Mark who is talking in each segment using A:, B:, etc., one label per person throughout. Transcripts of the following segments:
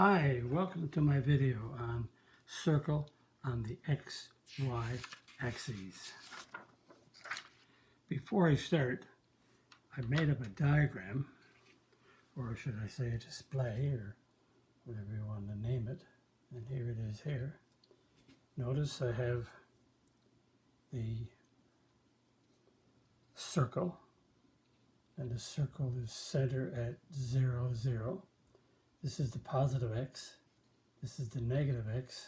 A: Hi, welcome to my video on circle on the XY axes. Before I start, I made up a diagram, or should I say a display, or whatever you want to name it, and here it is here. Notice I have the circle, and the circle is centered at 0, 0. This is the positive x, this is the negative x,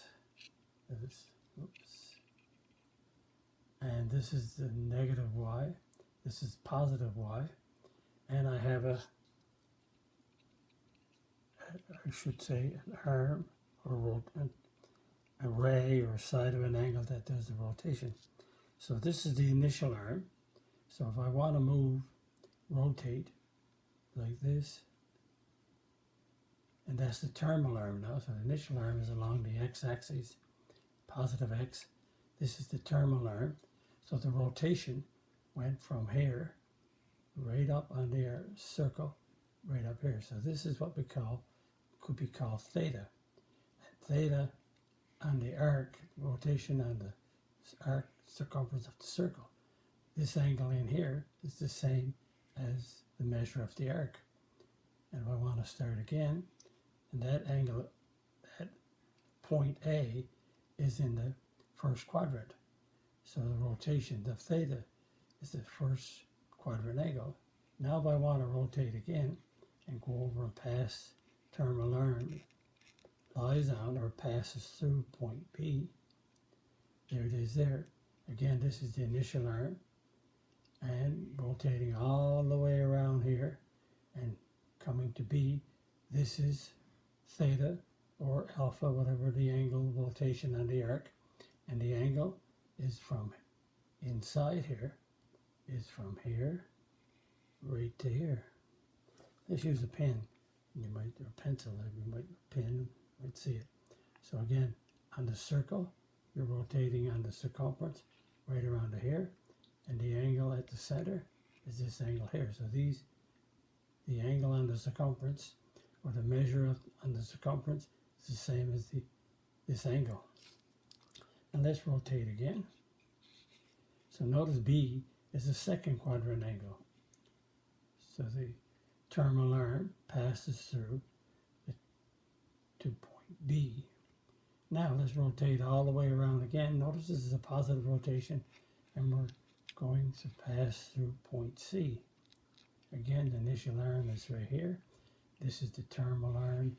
A: and this is the negative y, this is positive y, and I have I should say an arm, or a ray or side of an angle that does the rotation. So this is the initial arm. So if I want to rotate like this, and that's the terminal arm now. So the initial arm is along the x-axis, positive x. This is the terminal arm. So the rotation went from here right up on the circle, right up here. So this is what could be called theta. And theta on the arc, rotation on the arc circumference of the circle. This angle in here is the same as the measure of the arc. And if I want to start again, and that angle at point A is in the first quadrant. So the rotation, the theta, is the first quadrant angle. Now if I want to rotate again and go over and pass terminal arm, lies on or passes through point B, there it is there. Again, this is the initial arm, and rotating all the way around here and coming to B, this is theta or alpha, whatever the angle rotation on the arc, and the angle is from inside here, is from here right to here. Let's use a pen. You might, or pencil, you might see it. So again, on the circle, you're rotating on the circumference right around to here, and the angle at the center is this angle here. So the angle on the circumference, or the measure on the circumference, is the same as this angle. And let's rotate again. So notice B is the second quadrant angle. So the terminal arm passes through to point B. Now let's rotate all the way around again. Notice this is a positive rotation, and we're going to pass through point C. Again, the initial arm is right here. This is the terminal arm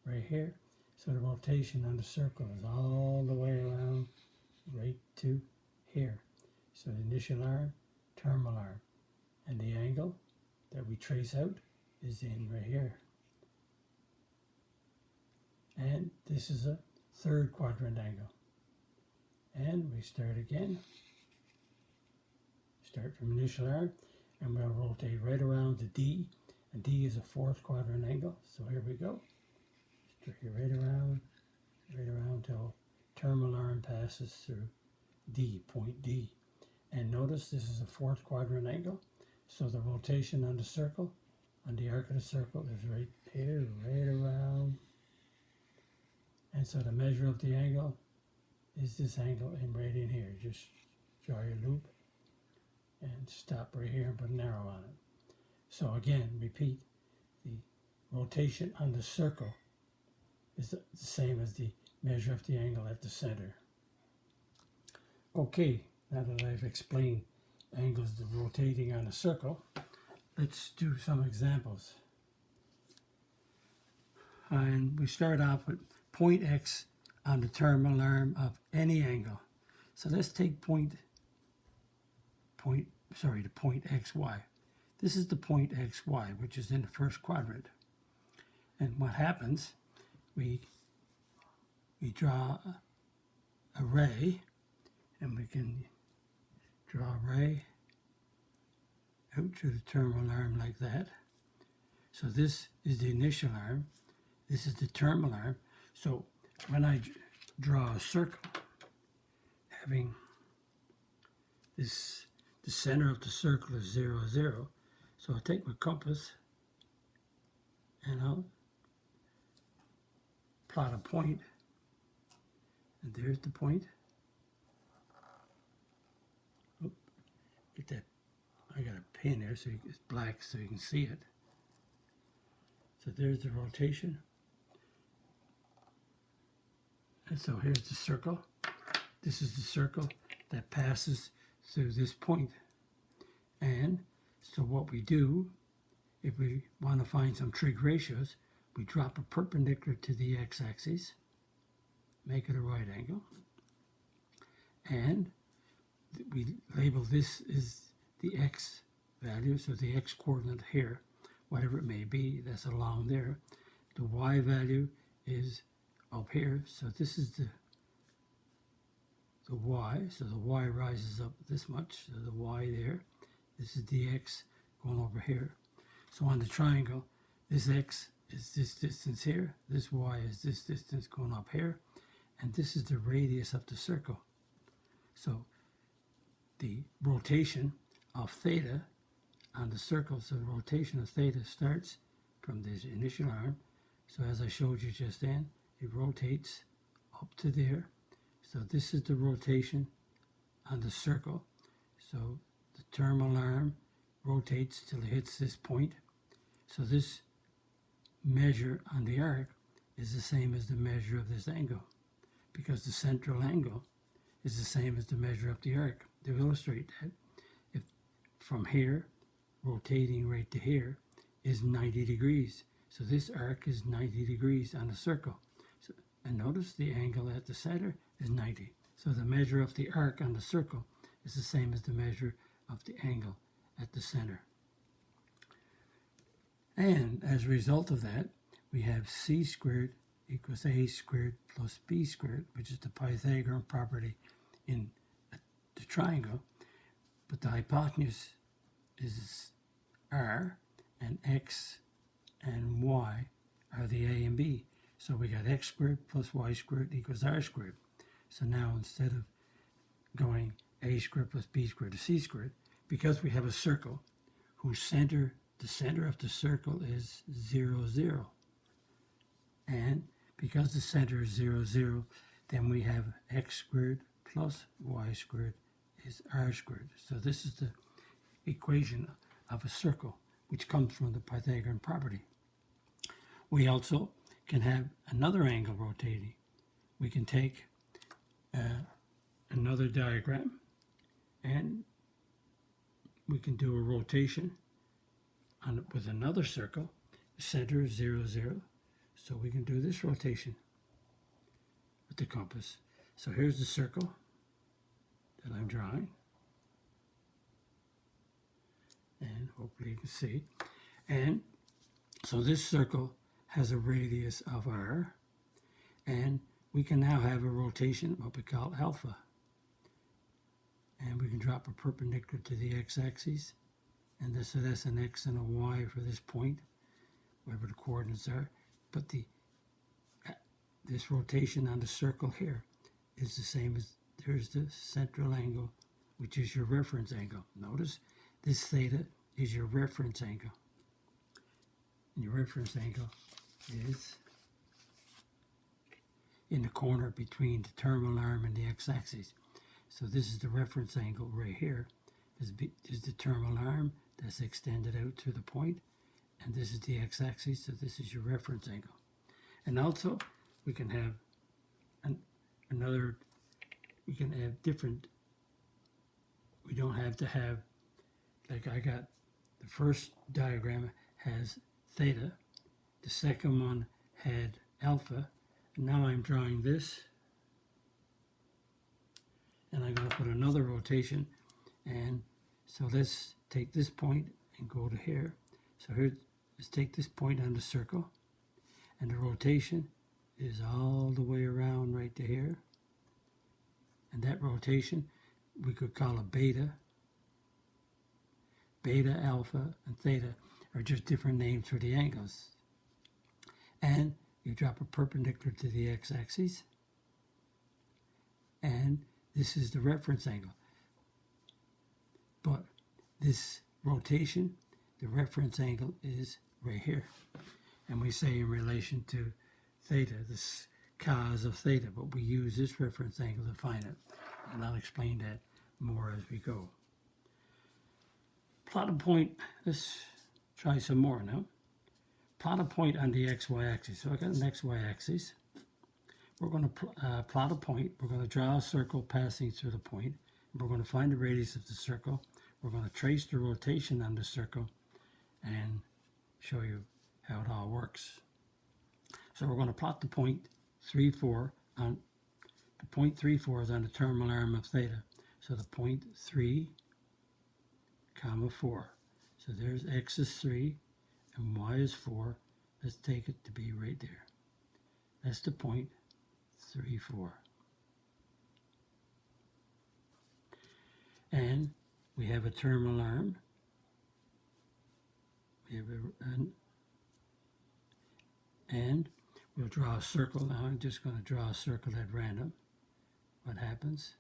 A: right here. So the rotation on the circle is all the way around right to here. So the initial arm, terminal arm, and the angle that we trace out is in right here. And this is a third quadrant angle. And we start again. Start from initial arm, and we'll rotate right around to D. And D is a fourth quadrant angle. So here we go. Start right around till terminal arm passes through D, point D. And notice this is a fourth quadrant angle. So the rotation on the circle, on the arc of the circle, is right here, right around. And so the measure of the angle is this angle and right in here. Just draw your loop and stop right here and put an arrow on it. So again, repeat, the rotation on the circle is the same as the measure of the angle at the center. Okay, now that I've explained angles of rotating on a circle, let's do some examples. And we start off with point X on the terminal arm of any angle. So let's take the point XY. This is the point XY, which is in the first quadrant. And what happens, we draw a ray, and we can draw a ray out to the terminal arm like that. So this is the initial arm, this is the terminal arm. So when I draw a circle, having this, the center of the circle is 0, 0. So I'll take my compass and I'll plot a point, and there's the point. Oop, get that. I got a pin there, so it's black, so you can see it. So there's the rotation. And so here's the circle. This is the circle that passes through this point. And so what we do, if we want to find some trig ratios, we drop a perpendicular to the x-axis, make it a right angle, and we label this as the x value, so the x coordinate here, whatever it may be, that's along there. The y value is up here, so this is the y, so the y rises up this much, so the y there. This is the x going over here. So on the triangle, this x is this distance here, this y is this distance going up here, and this is the radius of the circle. So the rotation of theta on the circle, so the rotation of theta starts from this initial arm. So as I showed you just then, it rotates up to there. So this is the rotation on the circle. So the terminal arm rotates till it hits this point. So this measure on the arc is the same as the measure of this angle, because the central angle is the same as the measure of the arc. To illustrate that, if from here, rotating right to here, is 90 degrees. So this arc is 90 degrees on the circle. So, and notice the angle at the center is 90. So the measure of the arc on the circle is the same as the measure of the angle at the center. And as a result of that, we have c squared equals a squared plus b squared, which is the Pythagorean property in the triangle. But the hypotenuse is r, and x and y are the a and b. So we got x squared plus y squared equals r squared. So now instead of going a squared plus b squared to c squared, because we have a circle whose center, the center of the circle is 0, 0. And because the center is 0, 0, then we have x squared plus y squared is r squared. So this is the equation of a circle, which comes from the Pythagorean property. We also can have another angle rotating. We can take another diagram, and we can do a rotation with another circle. The center is 0, 0. So we can do this rotation with the compass. So here's the circle that I'm drawing. And hopefully you can see. And so this circle has a radius of r. And we can now have a rotation, what we call alpha. And we can drop a perpendicular to the x-axis. And so that's an x and a y for this point, wherever the coordinates are. But this rotation on the circle here is the same as, there's the central angle, which is your reference angle. Notice this theta is your reference angle. And your reference angle is in the corner between the terminal arm and the x-axis. So this is the reference angle right here. This is the terminal arm that's extended out to the point, and this is the x-axis, so this is your reference angle. And also, we can have we can have different, we don't have to have, like I got, the first diagram has theta, the second one had alpha, and now I'm drawing this, and I'm going to put another rotation, and so let's take this point and go to here. So here, let's take this point on the circle, and the rotation is all the way around right to here. And that rotation we could call a beta. Beta, alpha, and theta are just different names for the angles. And you drop a perpendicular to the x-axis, and this is the reference angle. But this rotation, the reference angle is right here. And we say in relation to theta, this cos of theta, but we use this reference angle to find it. And I'll explain that more as we go. Plot a point. Let's try some more now. Plot a point on the xy axis. So I got an xy axis. We're going to plot a point. We're going to draw a circle passing through the point. We're going to find the radius of the circle. We're going to trace the rotation on the circle and show you how it all works. So we're going to plot the point 3, 4 on the point 3, 4 is on the terminal arm of theta. So the point 3, comma 4. So there's x is 3 and y is 4. Let's take it to be right there. That's the point 3, 4. And we have a terminal arm. We have and we'll draw a circle now. I'm just going to draw a circle at random. What happens?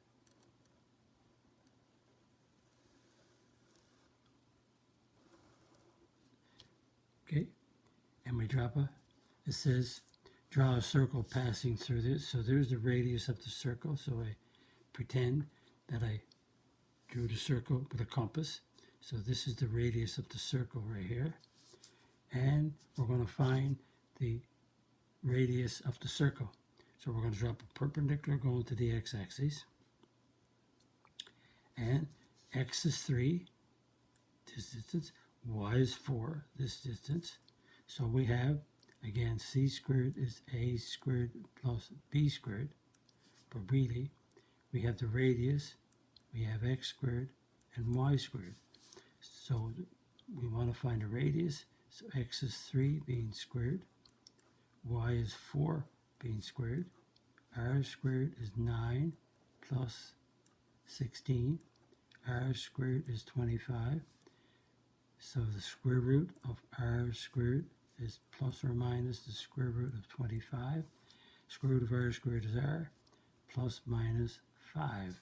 A: Okay, and we drop it says draw a circle passing through this. So there's the radius of the circle. So I pretend that I drew the circle with a compass. So this is the radius of the circle right here. And we're going to find the radius of the circle. So we're going to drop a perpendicular going to the x-axis. And x is 3, this distance. Y is 4, this distance. So we have, again, c squared is a squared plus b squared. But really, we have the radius, we have x squared and y squared. So we want to find the radius. So x is 3 being squared. Y is 4 being squared. R squared is 9 plus 16. R squared is 25. So the square root of r squared is plus or minus the square root of 25. Square root of r squared is r, plus minus 5.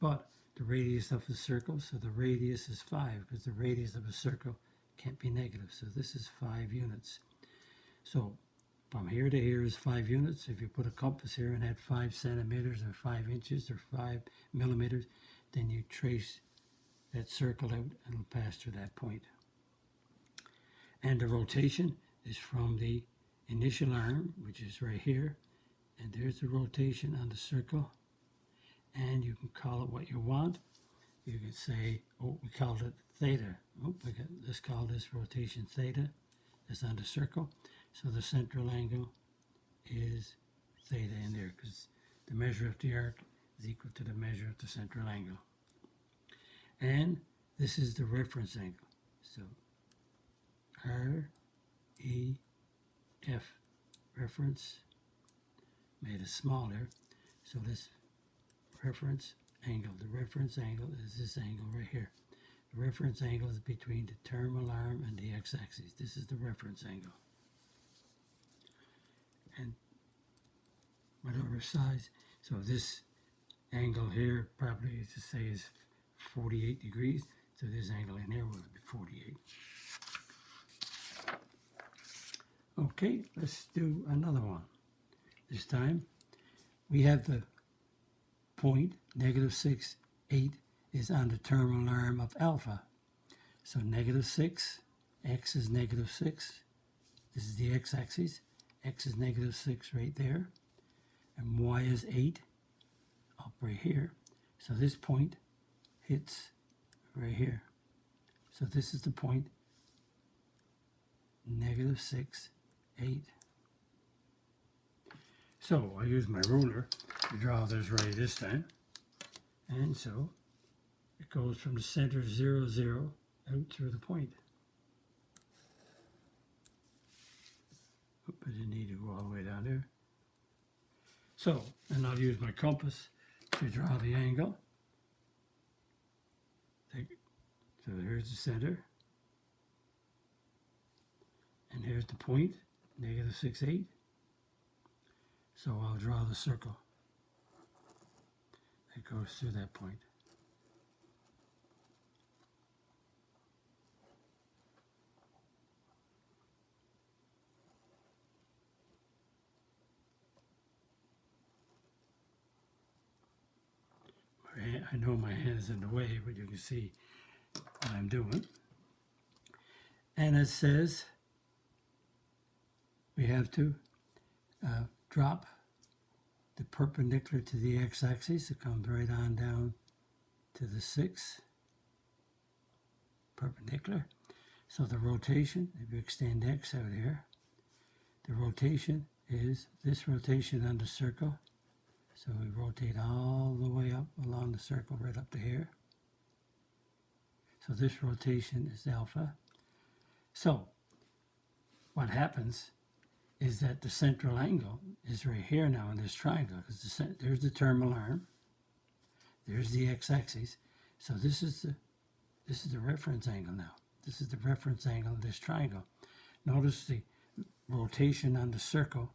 A: But the radius of the circle, so the radius is 5, because the radius of a circle can't be negative. So this is 5 units. So from here to here is 5 units. If you put a compass here and had 5 centimeters or 5 inches or 5 millimeters, then you trace that circle out and it'll pass through that point. And the rotation is from the initial arm, which is right here, and there's the rotation on the circle. And you can call it what you want. You can say, oh, we called it theta. Oh, let's call this rotation theta. That's on the circle. So the central angle is theta in there, because the measure of the arc is equal to the measure of the central angle. And this is the reference angle. So R, E, F, reference, made it smaller. So this reference angle, the reference angle is this angle right here. The reference angle is between the terminal arm and the x-axis. This is the reference angle. And whatever size, so this angle here probably, to say, is 48 degrees. So this angle in here will be 48. Okay, let's do another one. This time we have the point -6, 8 is on the terminal arm of alpha. So -6, x is -6. This is the x-axis. X is -6 right there. And y is 8 up right here. So this point hits right here. So this is the point -6, 8. So I use my ruler to draw this right this time. And so it goes from the center 0, 0 out through the point. Oop, I didn't need to go all the way down there. So, and I'll use my compass to draw the angle. So here's the center. And here's the point, -6, 8. So I'll draw the circle that goes through that point. I know my hand is in the way, but you can see what I'm doing. And it says we have to drop the perpendicular to the x-axis. It comes right on down to the 6 perpendicular. So the rotation, if you extend x out here, the rotation is this rotation on the circle. So we rotate all the way up along the circle right up to here. So this rotation is alpha. So what happens is that the central angle is right here now in this triangle, because there's the terminal arm, there's the x-axis. So this is the reference angle now. This is the reference angle of this triangle. Notice the rotation on the circle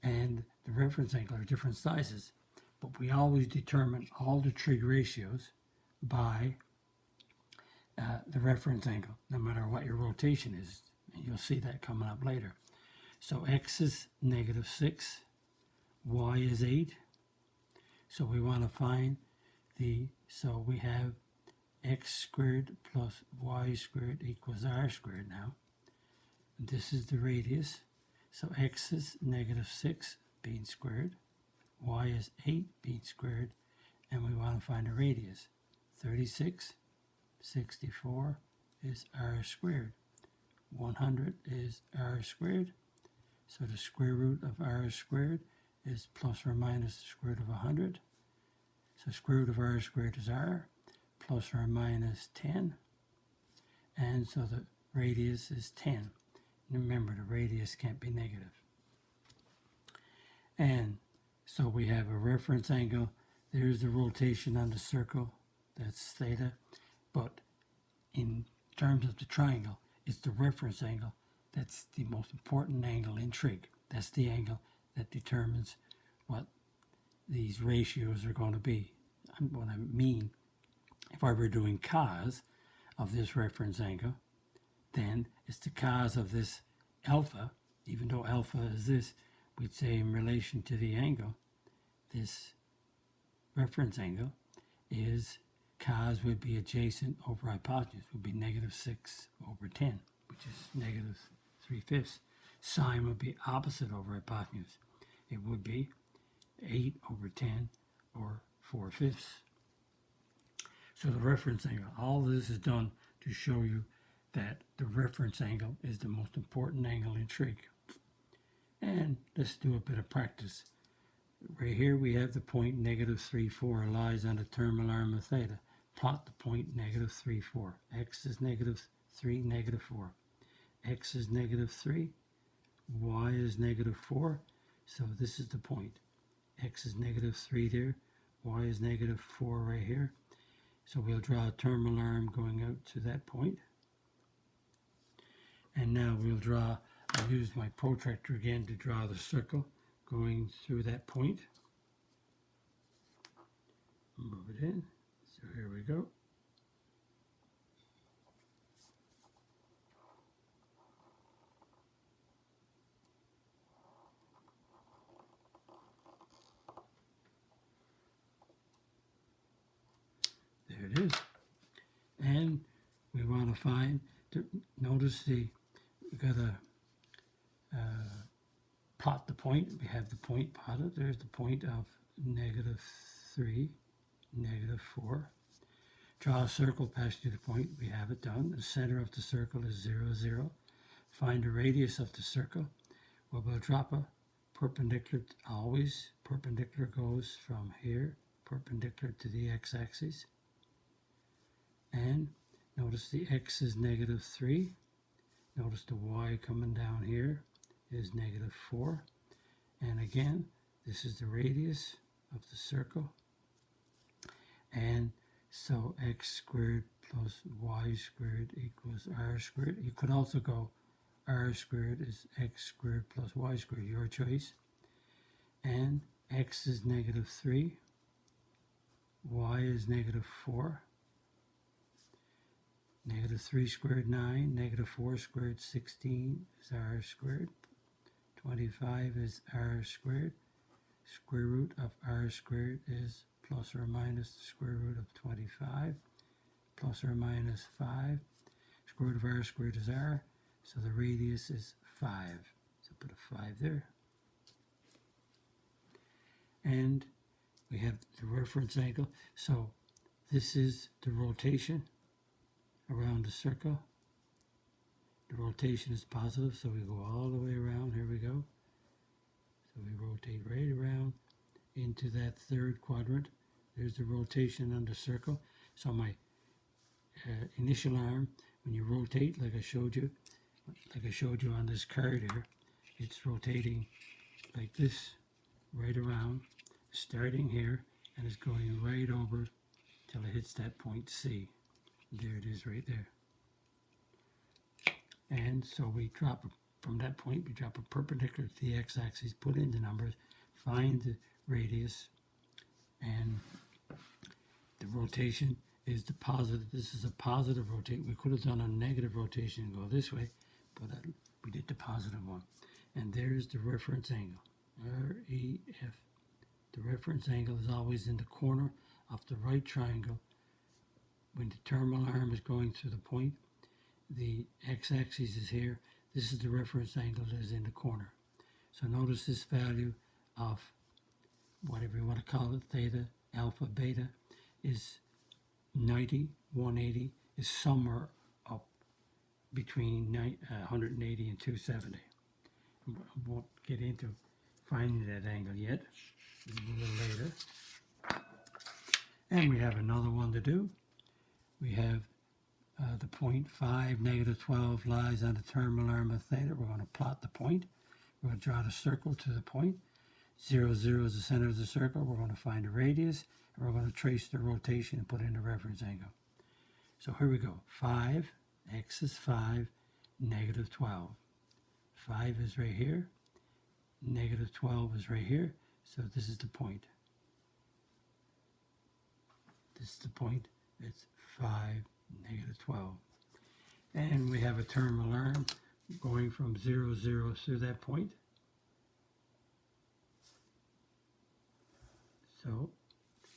A: and the reference angle are different sizes, but we always determine all the trig ratios by the reference angle, no matter what your rotation is. And you'll see that coming up later. So x is -6, y is 8. So we want to find so we have x squared plus y squared equals r squared now. This is the radius. So x is -6 being squared, y is 8 being squared, and we want to find the radius. 36, 64 is r squared. 100 is r squared. So the square root of r squared is plus or minus the square root of 100. So square root of r squared is r, plus or minus 10. And so the radius is 10. Remember, the radius can't be negative. And so we have a reference angle. There's the rotation on the circle. That's theta. But in terms of the triangle, it's the reference angle that's the most important angle in trig. That's the angle that determines what these ratios are going to be. What I mean, if I were doing cos of this reference angle, then it's the cos of this alpha. Even though alpha is this, we'd say in relation to the angle, this reference angle is cos would be adjacent over hypotenuse, would be -6 over 10, which is -3/5. Sine would be opposite over hypotenuse. It would be 8 over 10 or 4/5. So the reference angle, all this is done to show you that the reference angle is the most important angle in trig. And let's do a bit of practice. Right here we have the point -3,4 lies on the terminal arm of theta. Plot the point -3,4. X is -3, -4. X is -3, y is -4. So this is the point. X is -3 there, y is -4 right here. So we'll draw a terminal arm going out to that point. And now I'll use my protractor again to draw the circle going through that point. Move it in. So here we go. There it is. And we want to find, notice we got to plot the point. We have the point plotted. There's the point of -3, -4. Draw a circle passing the point. We have it done. The center of the circle is 0, 0. Find the radius of the circle. Well, we'll drop a perpendicular. Always perpendicular goes from here, perpendicular to the x-axis. And notice the x is -3. Notice the y coming down here is -4. And again, this is the radius of the circle. And so x squared plus y squared equals r squared. You could also go r squared is x squared plus y squared, your choice. And x is -3. Y is -4. -3 squared 9, -4 squared 16 is r squared. 25 is r squared. Square root of r squared is plus or minus the square root of 25, plus or minus 5. Square root of r squared is r, so the radius is 5. So put a 5 there. And we have the reference angle. So this is the rotation around the circle. The rotation is positive, so we go all the way around. Here we go. So we rotate right around into that third quadrant. There's the rotation on the circle. So my initial arm, when you rotate, like I showed you on this card here, it's rotating like this right around, starting here, and it's going right over till it hits that point C. There it is right there. And so we drop, from that point, we drop a perpendicular to the x-axis, put in the numbers, find the radius, and the rotation is the positive. This is a positive rotation. We could have done a negative rotation and go this way, but we did the positive one. And there's the reference angle, REF. The reference angle is always in the corner of the right triangle. When the terminal arm is going through the point, the x-axis is here. This is the reference angle that is in the corner. So notice this value of whatever you want to call it, theta, alpha, beta, is 90, 180, is somewhere up between 180 and 270. I won't get into finding that angle yet, a little later. And we have another one to do. We have the point 5, negative 12 lies on the terminal arm of theta. We're going to plot the point. We're going to draw the circle to the point. 0, 0 is the center of the circle. We're going to find the radius, and we're going to trace the rotation and put in the reference angle. So here we go. 5, x is 5, negative 12. 5 is right here. Negative 12 is right here. So this is the point. This is the point. It's 5, negative 12. And we have a terminal arm going from 0, 0 through that point. So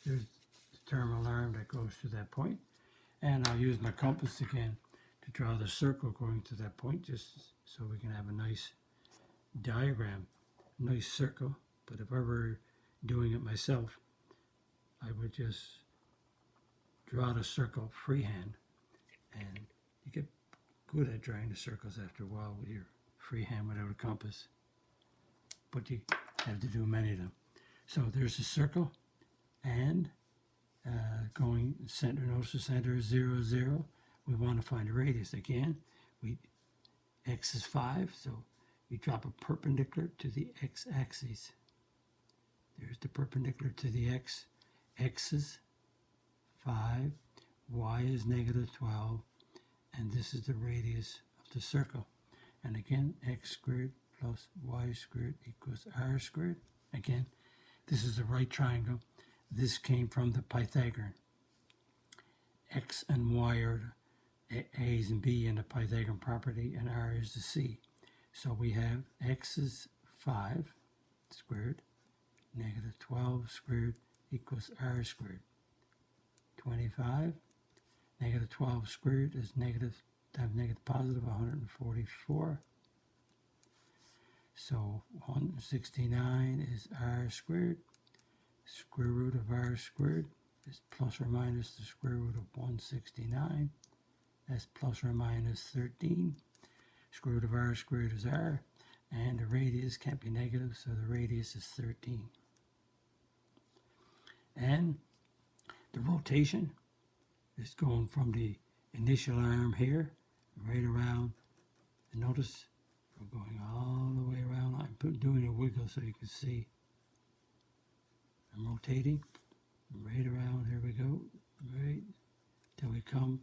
A: there's the terminal arm that goes to that point. And I'll use my compass again to draw the circle going to that point, just so we can have a nice diagram, a nice circle. But if I were doing it myself, I would just draw the circle freehand, and you get good at drawing the circles after a while with your freehand without a compass, but you have to do many of them. So there's the circle, and going center, notice the center is 0, 0. We want to find the radius. Again, x is 5, so we drop a perpendicular to the x-axis. There's the perpendicular to the x. X is 5, y is negative 12, and this is the radius of the circle. And again, x squared plus y squared equals r squared. Again, this is the right triangle. This came from the Pythagorean. X and y are the a's and b in the Pythagorean property, and r is the c. So we have x is 5 squared, negative 12 squared equals r squared. 25, negative 12 squared is negative times negative positive 144. So 169 is r squared. Square root of r squared is plus or minus the square root of 169. That's plus or minus 13. Square root of r squared is r, and the radius can't be negative, so the radius is 13. And the rotation is going from the initial arm here right around, and notice we're going all the way around. I'm doing a wiggle so you can see. I'm rotating right around. Here we go, right till we come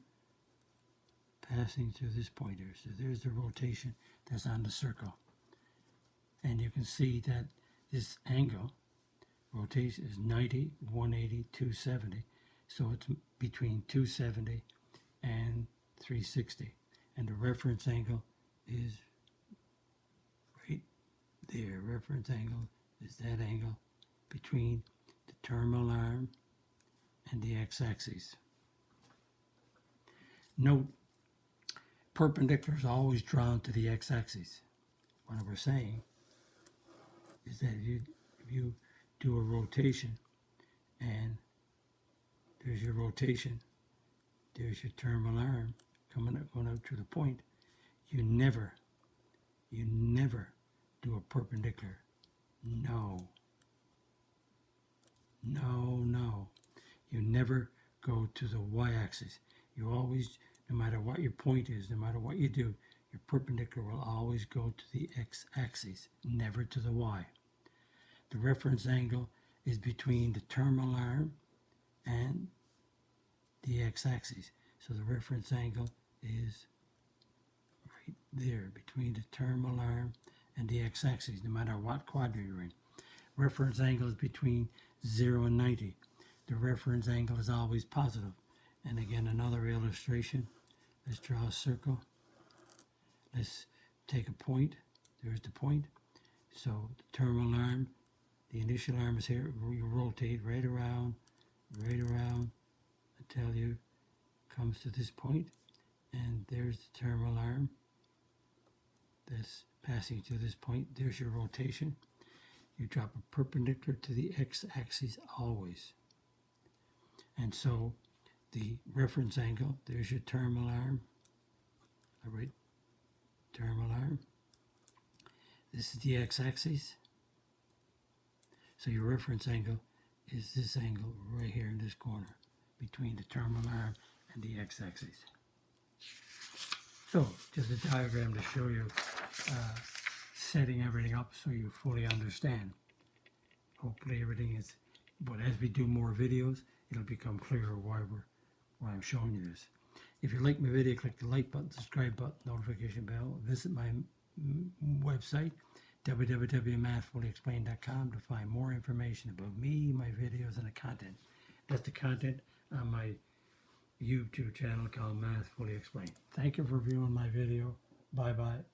A: passing through this point here. So there's the rotation that's on the circle, and you can see that this angle rotation is 90, 180, 270. So it's between 270 and 360. And the reference angle is right there. Reference angle is that angle between the terminal arm and the x-axis. Note, perpendicular is always drawn to the x-axis. What we're saying is that if you do a rotation, and there's your rotation, there's your terminal arm going out to the point, you never do a perpendicular. No. You never go to the y-axis. You always, no matter what your point is, no matter what you do, your perpendicular will always go to the x-axis, never to the y. The reference angle is between the terminal arm and the x-axis. So the reference angle is right there, between the terminal arm and the x-axis, no matter what quadrant you're in. Reference angle is between 0 and 90. The reference angle is always positive. And again, another illustration. Let's draw a circle. Let's take a point. There's the point. So the terminal arm, the initial arm is here. You rotate right around until you comes to this point. And there's the terminal arm that's passing to this point. There's your rotation. You drop a perpendicular to the x-axis always. And so the reference angle, there's your terminal arm. All right, terminal arm. This is the x-axis. So your reference angle is this angle right here in this corner between the terminal arm and the x-axis. So just a diagram to show you setting everything up so you fully understand. Hopefully everything is, but as we do more videos, it'll become clearer why I'm showing you this. If you like my video, click the like button, subscribe button, notification bell. Visit my website, www.mathfullyexplained.com, to find more information about me, my videos, and the content. That's the content on my YouTube channel called Math Fully Explained. Thank you for viewing my video. Bye-bye.